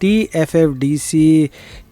TFFDC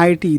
IT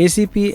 ACP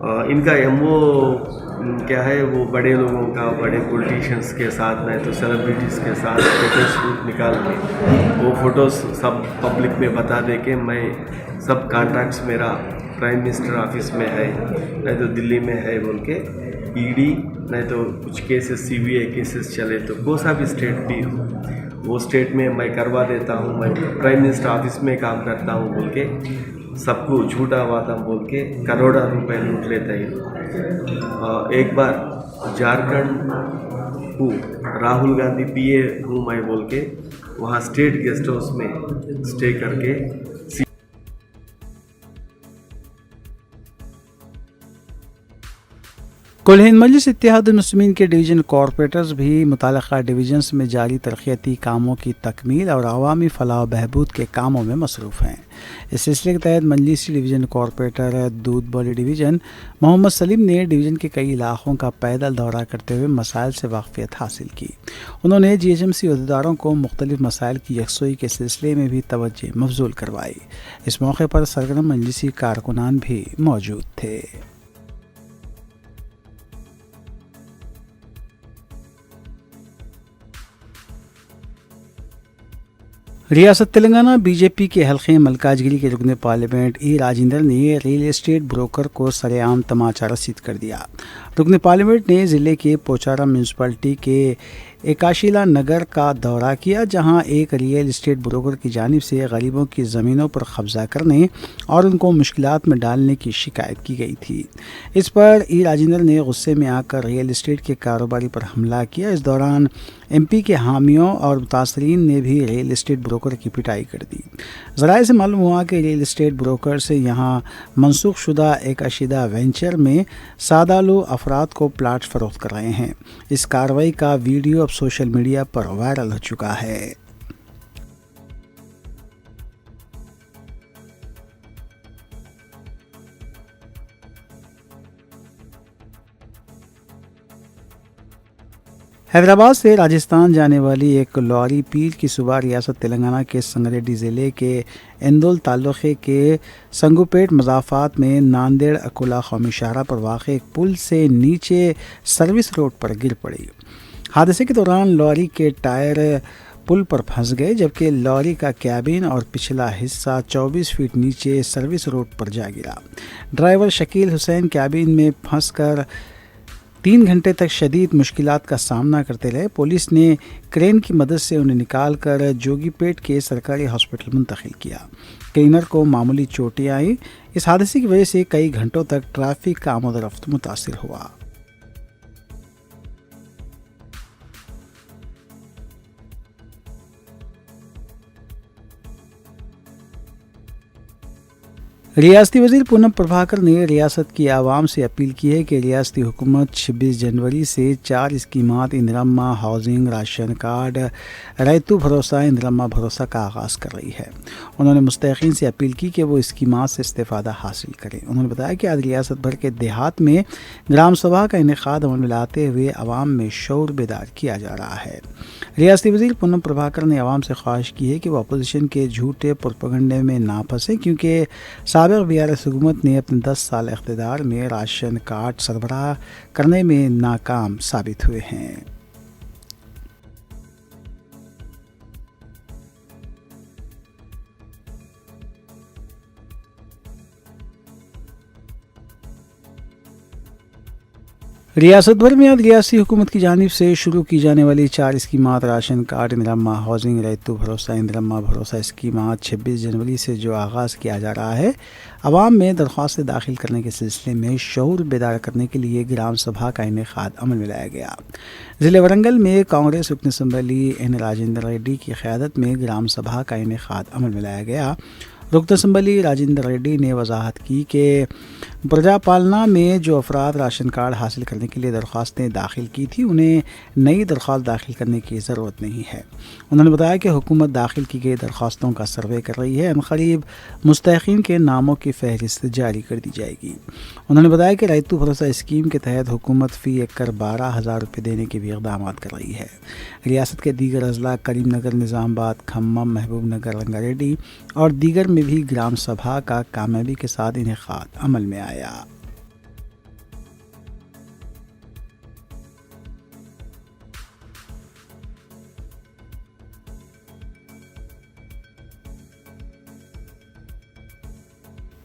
ان کا MO کیا ہے، وہ بڑے لوگوں کا، بڑے پولیٹیشینس کے ساتھ نہیں تو سیلیبریٹیز کے ساتھ فوٹوز نکال کے وہ فوٹوز سب پبلک میں بتا دے کہ میں سب کانٹیکٹس میرا پرائم منسٹر آفس میں ہے، نہیں تو دلی میں ہے بول کے، ED نہیں تو کچھ کیسز CBI کیسز چلے تو کوئی سا بھی اسٹیٹ بھی ہو، وہ اسٹیٹ میں میں کروا دیتا ہوں، میں پرائم منسٹر آفس میں کام کرتا ہوں بول کے سب کو جھوٹا وعدہ بول کے کروڑوں روپے لوٹ لیتے ہیں۔ ایک بار جھارکھنڈ کو راہل گاندھی PA ہوں میں بول کے وہاں اسٹیٹ گیسٹ ہاؤس میں اسٹے کر کے کل ہند مجلس اتحاد المسلمین کے ڈویژن کارپوریٹرز بھی متعلقہ ڈویژنز میں جاری ترقیاتی کاموں کی تکمیل اور عوامی فلاح و بہبود کے کاموں میں مصروف ہیں۔ اس سلسلے کے تحت مجلسی ڈویژن کارپوریٹر دودھ بولی ڈویژن محمد سلیم نے ڈویژن کے کئی علاقوں کا پیدل دورہ کرتے ہوئے مسائل سے واقفیت حاصل کی۔ انہوں نے GHMC عہدیداروں کو مختلف مسائل کی یکسوئی کے سلسلے میں بھی توجہ مبذول کروائی۔ اس موقع پر سرگرم مجلسی کارکنان بھی موجود تھے۔ ریاست تلنگانہ BJP کے حلقے ملکاج گری کے رکن پارلیمنٹ راجندر نے ریئل اسٹیٹ بروکر کو سرے عام تماچا رسید کر دیا۔ رکن پارلیمنٹ نے ضلع کے پوچارا میونسپلٹی کے ایکاشیلا نگر کا دورہ کیا، جہاں ایک ریئل اسٹیٹ بروکر کی جانب سے غریبوں کی زمینوں پر قبضہ کرنے اور ان کو مشکلات میں ڈالنے کی شکایت کی گئی تھی۔ اس پر راجندر نے غصے میں آ کر ریئل اسٹیٹ کے کاروباری پر حملہ کیا۔ اس دوران MP کے حامیوں اور متاثرین نے بھی ریئل اسٹیٹ بروکر کی پٹائی کر دی۔ ذرائع سے معلوم ہوا کہ ریئل اسٹیٹ بروکر سے یہاں منسوخ شدہ ایک اشیدہ وینچر میں سادالو افراد کو پلاٹ فروخت کر رہے ہیں۔ اس کارروائی کا ویڈیو اب سوشل میڈیا پر وائرل ہو چکا ہے۔ حیدرآباد سے راجستھان جانے والی ایک لاری پیر کی صبح ریاست تلنگانہ کے سنگریڈی ضلع کے اندول تعلقے کے سنگوپیٹ مضافات میں ناندیڑ اکولا قومی شاہراہ پر واقع ایک پل سے نیچے سروس روڈ پر گر پڑی۔ حادثے کے دوران لاری کے ٹائر پل پر پھنس گئے، جبکہ لاری کا کیبن اور پچھلا حصہ 24 فٹ نیچے سروس روڈ پر جا گرا۔ ڈرائیور شکیل حسین کیبن میں پھنس کر 3 گھنٹے تک شدید مشکلات کا سامنا کرتے رہے۔ پولیس نے کرین کی مدد سے انہیں نکال کر جوگی پیٹ کے سرکاری ہاسپٹل منتقل کیا۔ کلینر کو معمولی چوٹیں آئیں۔ اس حادثے کی وجہ سے کئی گھنٹوں تک ٹریفک کا آمد و رفت متاثر ہوا۔ ریاستی وزیر پونم پربھاکر نے ریاست کی عوام سے اپیل کی ہے کہ ریاستی حکومت 26 جنوری سے 4 اسکیمات اندرما ہاؤسنگ، راشن کارڈ، ریتو بھروسہ، اندرما بھروسہ کا آغاز کر رہی ہے۔ انہوں نے مستحقین سے اپیل کی کہ وہ اسکیمات سے استفادہ حاصل کریں۔ انہوں نے بتایا کہ آج ریاست بھر کے دیہات میں گرام سبھا کا انعقاد عمل میں لاتے ہوئے عوام میں شعور بیدار کیا جا رہا ہے۔ ریاستی وزیر پونم پربھاکر نے عوام سے خواہش کی ہے کہ وہ اپوزیشن کے جھوٹے پروپیگنڈے میں نہ پھنسیں، کیونکہ سابق BRS حکومت نے اپنے 10 سال اقتدار میں راشن کارڈ سربراہ کرنے میں ناکام ثابت ہوئے ہیں۔ ریاست بھر میں آج ریاستی حکومت کی جانب سے شروع کی جانے والی 4 اسکیمات راشن کارڈ، اندرما ہاؤسنگ، ریتو بھروسہ، اندرما بھروسہ اسکیمات 26 جنوری سے جو آغاز کیا جا رہا ہے، عوام میں درخواستیں داخل کرنے کے سلسلے میں شعور بیدار کرنے کے لیے گرام سبھا کا انعقاد عمل میں لایا گیا۔ ضلع ورنگل میں کانگریس رکن اسمبلی N راجندر ریڈی کی قیادت میں گرام سبھا کا انعقاد عمل میں لایا گیا۔ رکن اسمبلی راجندر ریڈی نے وضاحت کی کہ پرجا پالنا میں جو افراد راشن کارڈ حاصل کرنے کے لیے درخواستیں داخل کی تھی، انہیں نئی درخواست داخل کرنے کی ضرورت نہیں ہے۔ انہوں نے بتایا کہ حکومت داخل کی گئی درخواستوں کا سروے کر رہی ہے۔ عنقریب مستحقین کے ناموں کی فہرست جاری کر دی جائے گی۔ انہوں نے بتایا کہ ریتو بھروسہ اسکیم کے تحت حکومت فی ایکڑ 12,000 روپے دینے کے بھی اقدامات کر رہی ہے۔ ریاست کے دیگر اضلاع کریم نگر، نظام آباد، کھمم، محبوب نگر، رنگا ریڈی اور دیگر میں بھی گرام سبھا کا کامیابی کے ساتھ انعقاد عمل میں آیا۔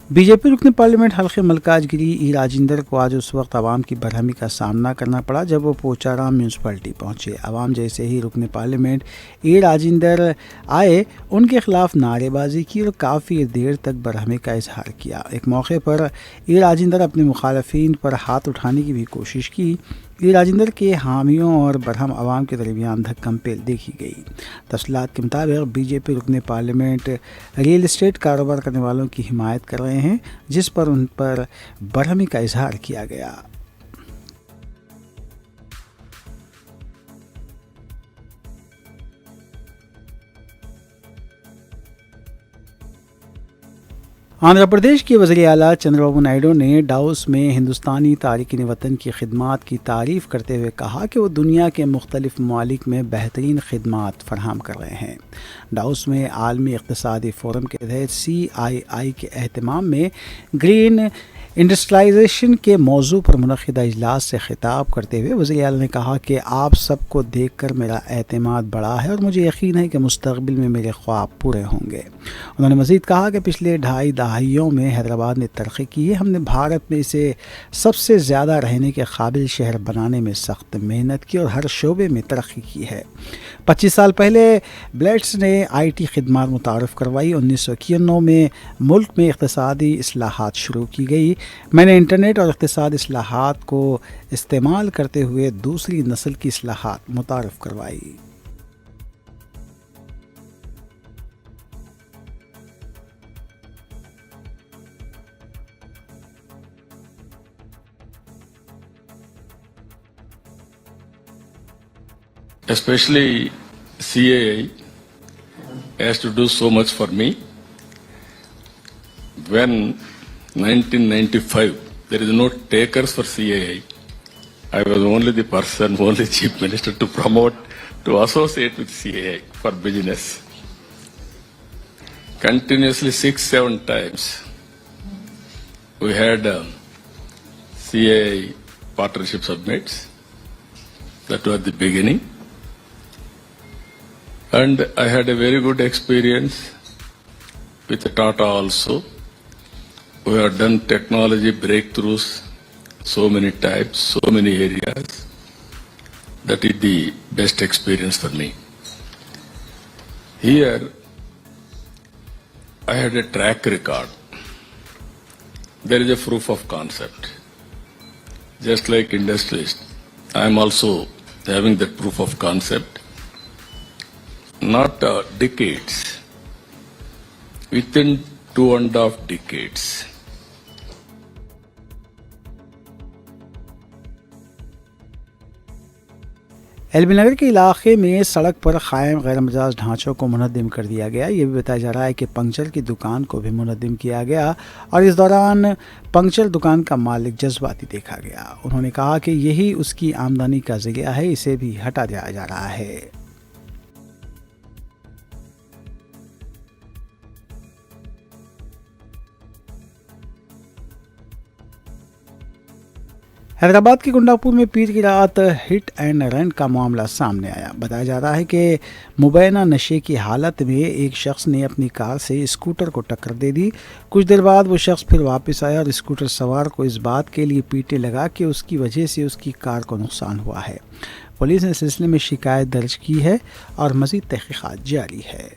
بی جے پی رکن پارلیمنٹ حلقے ملکاج گیری ای راجندر کو آج اس وقت عوام کی برہمی کا سامنا کرنا پڑا جب وہ پوچارام میونسپلٹی پہنچے. عوام جیسے ہی رکن پارلیمنٹ ای راجندر آئے ان کے خلاف نعرے بازی کی اور کافی دیر تک برہمی کا اظہار کیا. ایک موقع پر ای راجندر اپنے مخالفین پر ہاتھ اٹھانے کی بھی کوشش کی. ای راجندر کے حامیوں اور برہم عوام کے درمیان دھکم پیل دیکھی گئی. تفصیلات کے مطابق بی جے پی رکن پارلیمنٹ ریئل اسٹیٹ کاروبار کرنے والوں کی حمایت کر رہے ہیں جس پر ان پر برہمی کا اظہار کیا گیا. آندھرا پردیش کے وزیر اعلیٰ چندر بابو نائیڈو نے ڈاووس میں ہندوستانی تارکین وطن کی خدمات کی تعریف کرتے ہوئے کہا کہ وہ دنیا کے مختلف ممالک میں بہترین خدمات فراہم کر رہے ہیں. ڈاووس میں عالمی اقتصادی فورم کے تحت CII کے اہتمام میں گرین انڈسٹریلائزیشن کے موضوع پر منعقدہ اجلاس سے خطاب کرتے ہوئے وزیر اعلیٰ نے کہا کہ آپ سب کو دیکھ کر میرا اعتماد بڑھا ہے اور مجھے یقین ہے کہ مستقبل میں میرے خواب پورے ہوں گے. انہوں نے مزید کہا کہ پچھلے 2.5 دہائیوں میں حیدرآباد نے ترقی کی ہے. ہم نے بھارت میں اسے سب سے زیادہ رہنے کے قابل شہر بنانے میں سخت محنت کی اور ہر شعبے میں ترقی کی ہے. 25 سال پہلے بلیٹس نے IT خدمات متعارف کروائی. 1991 میں ملک میں اقتصادی اصلاحات شروع کی گئی. میں نے انٹرنیٹ اور اقتصادی اصلاحات کو استعمال کرتے ہوئے دوسری نسل کی اصلاحات متعارف کروائی. Especially CAI has to do so much for me. When 1995, there is no takers for CAI. I was only the person, only chief minister to promote, to associate with CAI for business. Continuously 6-7 times we had CAI partnership summits. That was the beginning. And I had a very good experience with Tata also. We have done technology breakthroughs so many types, so many areas. That is the best experience for me. Here, I had a track record. There is a proof of concept. Just like industrialist, I am also having that proof of concept. Not decades, within 2.5 decades. L B Nagar کے علاقے میں سڑک پر قائم غیر مجاز ڈھانچوں کو منہدم کر دیا گیا. یہ بھی بتایا جا رہا ہے کہ پنکچر کی دکان کو بھی منہدم کیا گیا اور اس دوران پنکچر دکان کا مالک جذباتی دیکھا گیا. انہوں نے کہا کہ یہی اس کی آمدنی کا ذریعہ ہے, اسے بھی ہٹا دیا جا رہا ہے. حیدرآباد کے گنڈا پور میں پیر کی رات ہٹ اینڈ رن کا معاملہ سامنے آیا. بتایا جا رہا ہے کہ مبینہ نشے کی حالت میں ایک شخص نے اپنی کار سے اسکوٹر کو ٹکر دے دی. کچھ دیر بعد وہ شخص پھر واپس آیا اور اسکوٹر سوار کو اس بات کے لیے پیٹنے لگا کہ اس کی وجہ سے اس کی کار کو نقصان ہوا ہے. پولیس نے اس سلسلے میں شکایت درج کی ہے اور مزید تحقیقات جاری ہے.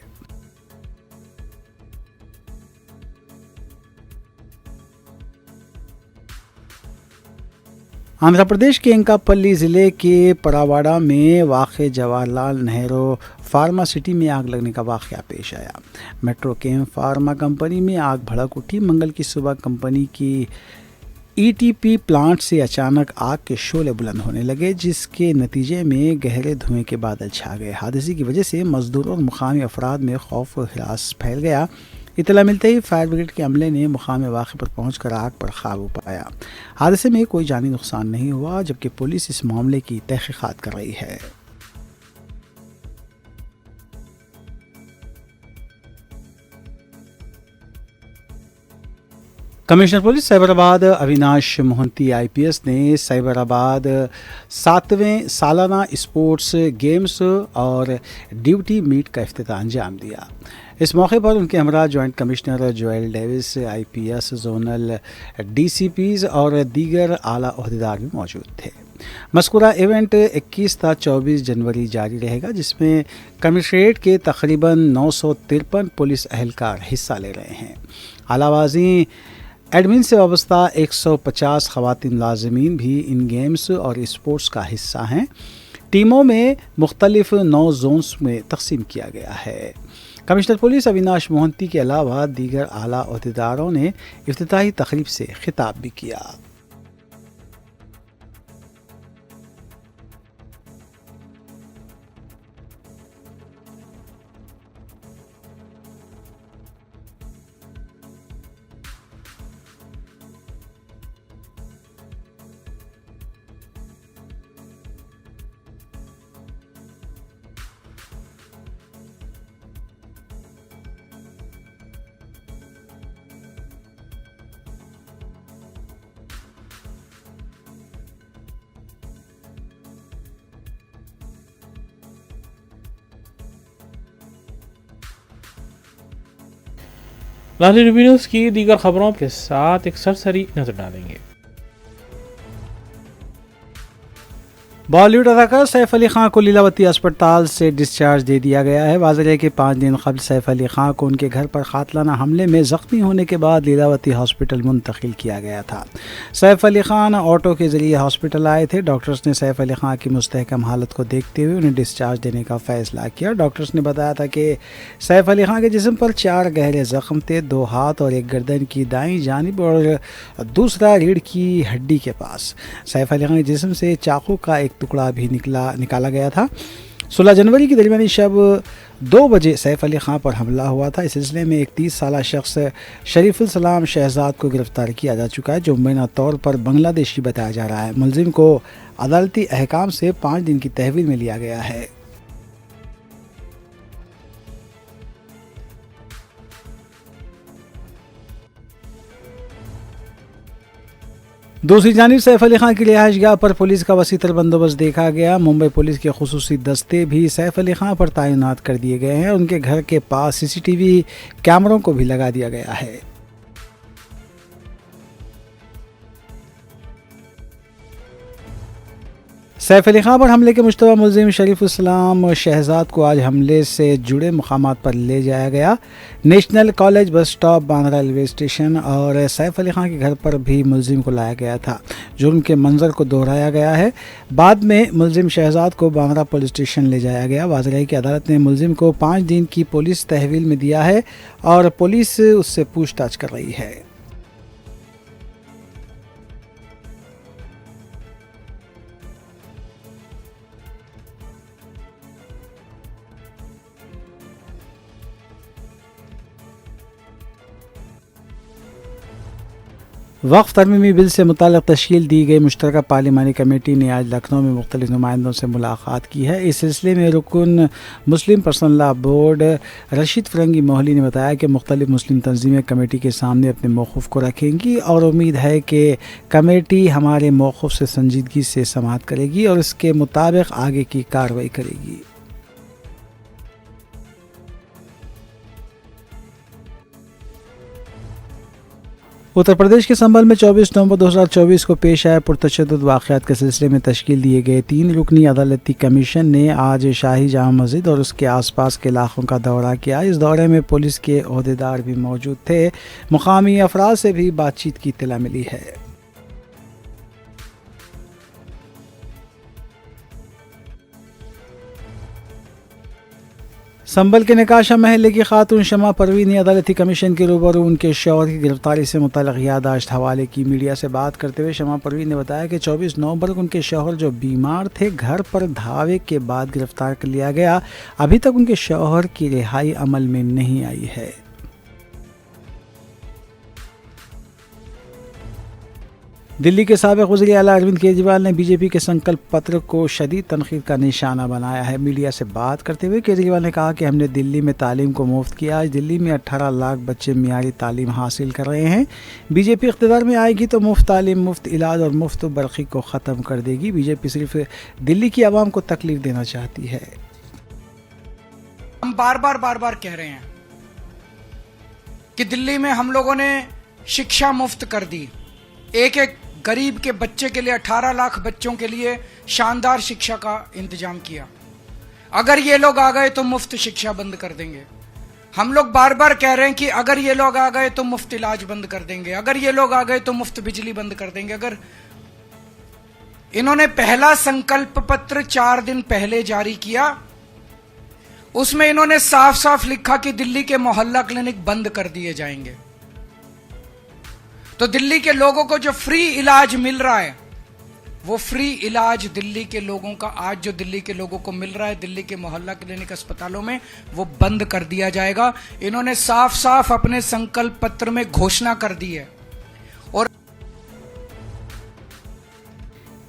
آندھرا پردیش کے انکاپلی ضلع کے پراواڑہ میں واقع جواہر لال نہرو فارما سٹی میں آگ لگنے کا واقعہ پیش آیا. میٹرو کیم فارما کمپنی میں آگ بھڑک اٹھی. منگل کی صبح کمپنی کی ETP پلانٹ سے اچانک آگ کے شعلے بلند ہونے لگے, جس کے نتیجے میں گہرے دھوئیں کے بادل چھا گئے. حادثے کی وجہ سے مزدوروں اور مقامی افراد میں خوف و ہراس پھیل گیا. اطلاع ملتے ہی فائر بریگیڈ کے عملے نے مقام واقع پر پہنچ کر آگ پر قابو پایا. حادثے میں کوئی جانی نقصان نہیں ہوا, جبکہ پولیس اس معاملے کی تحقیقات کر رہی ہے. کمشنر پولیس سائبر آباد اویناش موہنتی IPS نے سائبر آباد 7ویں سالانہ اسپورٹس گیمز اور ڈیوٹی میٹ کا افتتاح انجام دیا. اس موقع پر ان کے ہمراہ joint commissioner Joel Davis, IPS zonal DCPs اور دیگر اعلیٰ عہدیدار بھی موجود تھے۔ مذکورہ ایونٹ 21 تا 24 جنوری جاری رہے گا، جس میں کمشنریٹ کے تقریباً 953 پولیس اہلکار حصہ لے رہے ہیں۔ علاوہ ازیں ایڈمن سے وابستہ 150 خواتین ملازمین بھی ان گیمز اور اسپورٹس کا حصہ ہیں۔ ٹیموں میں مختلف 9 زونز میں تقسیم کیا گیا ہے۔ کمشنر پولیس اویناش موہنتی کے علاوہ دیگر اعلیٰ عہدیداروں نے افتتاحی تقریب سے خطاب بھی کیا۔ لاہلی روبی نیوز کی دیگر خبروں کے ساتھ ایک سرسری نظر ڈالیں گے۔ بالی ووڈ اداکار سیف علی خان کو لیلاوتی ہسپتال سے ڈسچارج دے دیا گیا ہے۔ واضح ہے کہ 5 دن قبل سیف علی خان کو ان کے گھر پر قاتلانہ حملے میں زخمی ہونے کے بعد لیلاوتی ہاسپٹل منتقل کیا گیا تھا۔ سیف علی خان آٹو کے ذریعے ہاسپٹل آئے تھے۔ ڈاکٹرز نے سیف علی خان کی مستحکم حالت کو دیکھتے ہوئے انہیں ڈسچارج دینے کا فیصلہ کیا۔ ڈاکٹرز نے بتایا تھا کہ سیف علی خان کے جسم پر 4 گہرے زخم تھے، 2 ہاتھ اور 1 گردن کی دائیں جانب اور دوسرا ریڑھ کی ہڈی کے پاس۔ سیف علی خان کے جسم سے چاقو کا ایک ٹکڑا بھی نکالا گیا تھا۔ 16 جنوری کی درمیانی شب 2 بجے سیف علی خان پر حملہ ہوا تھا۔ اس سلسلے میں ایک 30 سالہ شخص شریف السلام شہزاد کو گرفتار کیا جا چکا ہے، جو مبینہ طور پر بنگلہ دیشی بتایا جا رہا ہے۔ ملزم کو عدالتی احکام سے 5 دن کی تحویل میں لیا گیا ہے۔ دوسری جانب سیف علی خان کی رہائش گاہ پر پولیس کا وسیع تر بندوبست دیکھا گیا۔ ممبئی پولیس کے خصوصی دستے بھی سیف علی خان پر تعینات کر دیے گئے ہیں۔ ان کے گھر کے پاس CCTV کیمروں کو بھی لگا دیا گیا ہے۔ سیف علی خان پر حملے کے مشتبہ ملزم شریف السلام شہزاد کو آج حملے سے جڑے مقامات پر لے جایا گیا۔ National college bus stop, Bandra railway station اور سیف علی خان کے گھر پر بھی ملزم کو لایا گیا تھا۔ جرم کے منظر کو دہرایا گیا ہے۔ بعد میں ملزم شہزاد کو باندرہ پولیس اسٹیشن لے جایا گیا۔ واضح ہے کہ عدالت نے ملزم کو 5 دن کی پولیس تحویل میں دیا ہے اور پولیس اس سے پوچھ تاچھ کر رہی ہے۔ وقف ترمیمی بل سے متعلق تشکیل دی گئی مشترکہ پارلیمانی کمیٹی نے آج لکھنؤ میں مختلف نمائندوں سے ملاقات کی ہے۔ اس سلسلے میں رکن مسلم پرسنل لا بورڈ رشید فرنگی موہلی نے بتایا کہ مختلف مسلم تنظیمیں کمیٹی کے سامنے اپنے موقف کو رکھیں گی اور امید ہے کہ کمیٹی ہمارے موقف سے سنجیدگی سے سماعت کرے گی اور اس کے مطابق آگے کی کارروائی کرے گی۔ اتر پردیش کے سنبھل میں 24 نومبر 2024 کو پیش آئے پرتشدد واقعات کے سلسلے میں تشکیل دیے گئے 3 رکنی عدالتی کمیشن نے آج شاہی جامع مسجد اور اس کے آس پاس کے علاقوں کا دورہ کیا۔ اس دورے میں پولیس کے عہدیدار بھی موجود تھے۔ مقامی افراد سے بھی بات چیت کی اطلاع ملی ہے۔ سنبھل کے نکاشہ محلے کی خاتون شمع پروین نے عدالتی کمیشن کے روبرو ان کے شوہر کی گرفتاری سے متعلق یادداشت حوالے کی۔ میڈیا سے بات کرتے ہوئے شمع پروین نے بتایا کہ 24 نومبر کو ان کے شوہر جو بیمار تھے گھر پر دھاوے کے بعد گرفتار کر لیا گیا۔ ابھی تک ان کے شوہر کی رہائی عمل میں نہیں آئی ہے۔ دلی کے سابق وزیر اعلیٰ اروند کیجریوال نے BJP کے سنکلپ پتر کو شدید تنقید کا نشانہ بنایا ہے۔ میڈیا سے بات کرتے ہوئے کیجریوال نے کہا کہ ہم نے دلی میں تعلیم کو مفت کیا۔ آج دلی میں 18 لاکھ بچے معیاری تعلیم حاصل کر رہے ہیں۔ BJP اقتدار میں آئے گی تو مفت تعلیم، مفت علاج اور مفت برقی کو ختم کر دے گی۔ BJP صرف دلی کی عوام کو تکلیف دینا چاہتی ہے۔ ہم بار بار کہہ رہے ہیں کہ دلی میں ہم لوگوں نے شکشا مفت کر دی. ایک ایک غریب کے بچے کے لیے 18 لاکھ بچوں کے لیے شاندار شکشا کا انتظام کیا. اگر یہ لوگ آ گئے تو مفت شکشا بند کر دیں گے. ہم لوگ بار بار کہہ رہے ہیں کہ اگر یہ لوگ آ گئے تو مفت علاج بند کر دیں گے, اگر یہ لوگ آ گئے تو مفت بجلی بند کر دیں گے. اگر انہوں نے پہلا سنکلپ پتر 4 دن پہلے جاری کیا, اس میں انہوں نے صاف صاف لکھا کہ دلی کے محلہ کلینک بند کر دیے جائیں گے. تو دلی کے لوگوں کو جو فری علاج مل رہا ہے, وہ فری علاج دلی کے لوگوں کا آج جو دلی کے لوگوں کو مل رہا ہے دلی کے محلہ کلینک اسپتالوں میں, وہ بند کر دیا جائے گا. انہوں نے صاف صاف اپنے سنکلپ پتر میں گھوشنا کر دی ہے. اور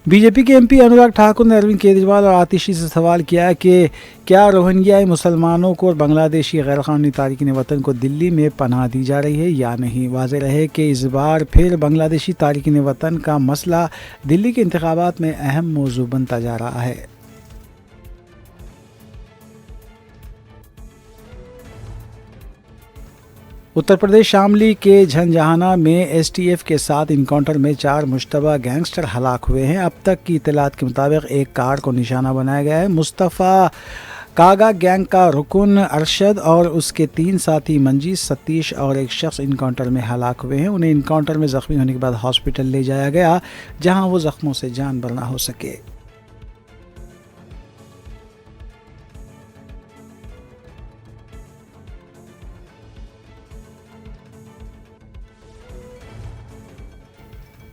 بی جے پی کے ایم پی انوراگ ٹھاکر نے اروند کیجریوال اور آتشی سے سوال کیا کہ کیا روہنگیائی مسلمانوں کو اور بنگلہ دیشی غیر قانونی تارکین وطن کو دلی میں پناہ دی جا رہی ہے یا نہیں. واضح رہے کہ اس بار پھر بنگلہ دیشی تارکین وطن کا مسئلہ دلی کے انتخابات میں اہم موضوع بنتا جا رہا ہے. اتر پردیش شاملی کے جھنجھانا میں ایس ٹی ایف کے ساتھ انکاؤنٹر میں 4 مشتبہ گینگسٹر ہلاک ہوئے ہیں. اب تک کی اطلاعات کے مطابق ایک کار کو نشانہ بنایا گیا ہے. مصطفیٰ کاگا گینگ کا رکن ارشد اور اس کے 3 ساتھی منجیت, ستیش اور ایک شخص انکاؤنٹر میں ہلاک ہوئے ہیں. انہیں انکاؤنٹر میں زخمی ہونے کے بعد ہاسپٹل لے جایا گیا جہاں وہ زخموں سے جان بر نہ ہو سکے.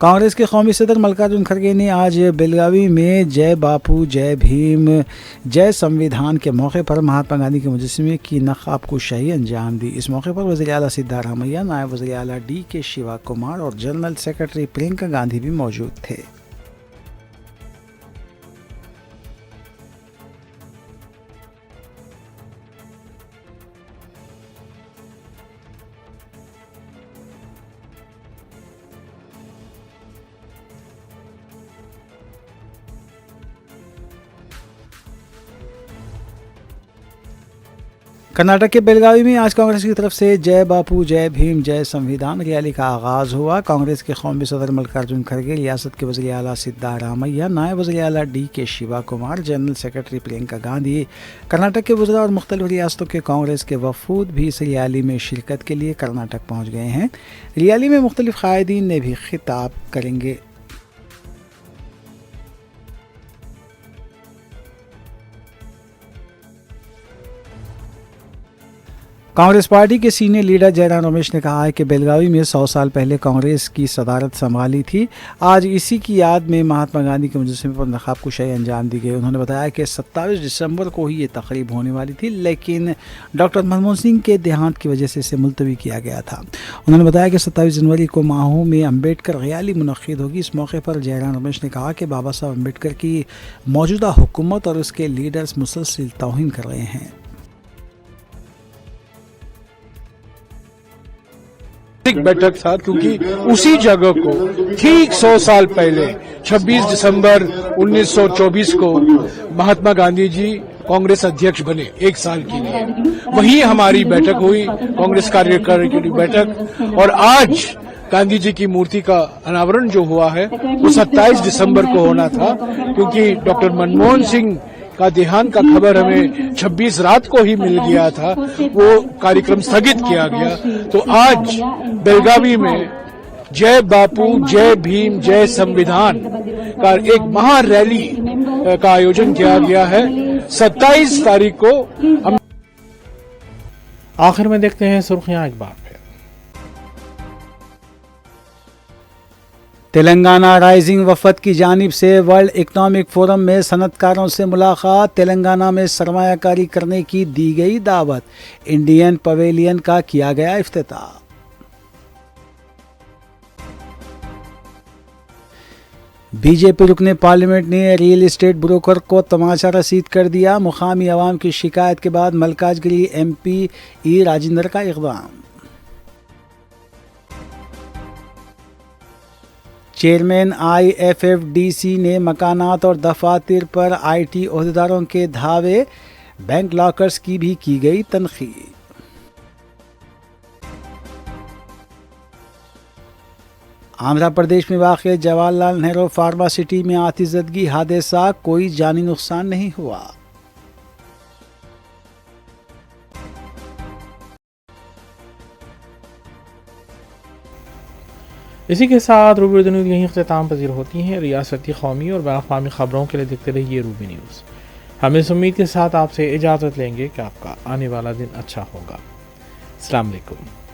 کانگریس کے قومی صدر ملکارجن کھڑگے نے آج بیلگاوی میں جے باپو جے بھیم جے سمویدھان کے موقع پر مہاتما گاندھی کے مجسمے کی نقاب کشائی انجام دی. اس موقع پر وزیر اعلیٰ سدھارامیا, نائب وزیر اعلیٰ ڈی کے شیوا کمار اور جنرل سیکرٹری پرینکا گاندھی بھی موجود تھے. کرناٹک کے بیلگاوی میں آج کانگریس کی طرف سے جے باپو جے بھیم جے سمویدھان ریلی کا آغاز ہوا. کانگریس کے قومی صدر ملکارجن کھڑگے, ریاست کے وزیر اعلیٰ سدھارامیا, نائب وزیر اعلیٰ ڈی کے شیوا کمار, جنرل سیکرٹری پرینکا گاندھی, کرناٹک کے وزراء اور مختلف ریاستوں کے کانگریس کے وفود بھی اس ریلی میں شرکت کے لیے کرناٹک پہنچ گئے ہیں. ریلی میں مختلف قائدین نے بھی خطاب کریں گے. کانگریس پارٹی کے سینئر لیڈر جے رام رمیش نے کہا ہے کہ بیلگاوی میں 100 سال پہلے کانگریس کی صدارت سنبھالی تھی. آج اسی کی یاد میں مہاتما گاندھی کے مجسمے پر نقاب کشائی انجام دی گئی. انہوں نے بتایا کہ 27 دسمبر کو ہی یہ تقریب ہونے والی تھی, لیکن ڈاکٹر منموہن سنگھ کے دیہانت کی وجہ سے اسے ملتوی کیا گیا تھا. انہوں نے بتایا کہ 27 جنوری کو ماہو میں امبیڈکر ریلی منعقد ہوگی. اس موقع پر جے رام رمیش نے کہا کہ بابا صاحب امبیڈکر کی موجودہ حکومت اور اس کے لیڈرز مسلسل توہین کر رہے ہیں. بیٹھک تھا کیونکہ اسی جگہ کو ٹھیک 100 سال پہلے 26 دسمبر 1924 کو مہاتما گاندھی جی کانگریس ادھیکش بنے 1 سال کے لیے. وہیں ہماری بیٹھک ہوئی, کانگریس کاریہ کی بیٹھک. اور آج گاندھی جی کی مورتی کا اناورن جو ہوا ہے وہ 27 دسمبر کو ہونا تھا, کیونکہ ڈاکٹر منموہن سنگھ کا دیہانت کا خبر ہمیں 26 رات کو ہی مل گیا تھا. وہ کاریہ استھگت کیا گیا. تو آج بیلگاوی میں جے باپو جے بھیم جے سمویدھان کا ایک مہا ریلی کا آیوجن کیا گیا ہے. 27 تاریخ کو ہم آخر میں دیکھتے ہیں سرخیاں ایک بار پھر. تلنگانہ رائزنگ وفد کی جانب سے ورلڈ اکنامک فورم میں صنعت کاروں سے ملاقات. تلنگانہ میں سرمایہ کاری کرنے کی دی گئی دعوت. انڈین پویلین کا کیا گیا افتتاح. بی جے پی رکن پارلیمنٹ نے ریئل اسٹیٹ بروکر کو تماشا رسید کر دیا. مقامی عوام کی شکایت کے بعد ملکاج گری ایم پی ای راجندر کا اقدام. Chairman I F F D C نے مکانات اور دفاتر پر آئی ٹی عہدیداروں کے دھاوے. بینک لاکرز کی بھی کی گئی تنقید. آندھرا پردیش میں واقع جواہر لال نہرو فارما سٹی میں آتش زدگی حادثہ، کوئی جانی نقصان نہیں ہوا۔ اسی کے ساتھ روبی اردو نیوز یہیں اختتام پذیر ہوتی ہیں۔ ریاستی، قومی اور بین الاقوامی خبروں کے لیے دیکھتے رہیے روبی نیوز۔ ہم اس امید کے ساتھ آپ سے اجازت لیں گے کہ آپ کا آنے والا دن اچھا ہوگا۔ السلام علیکم۔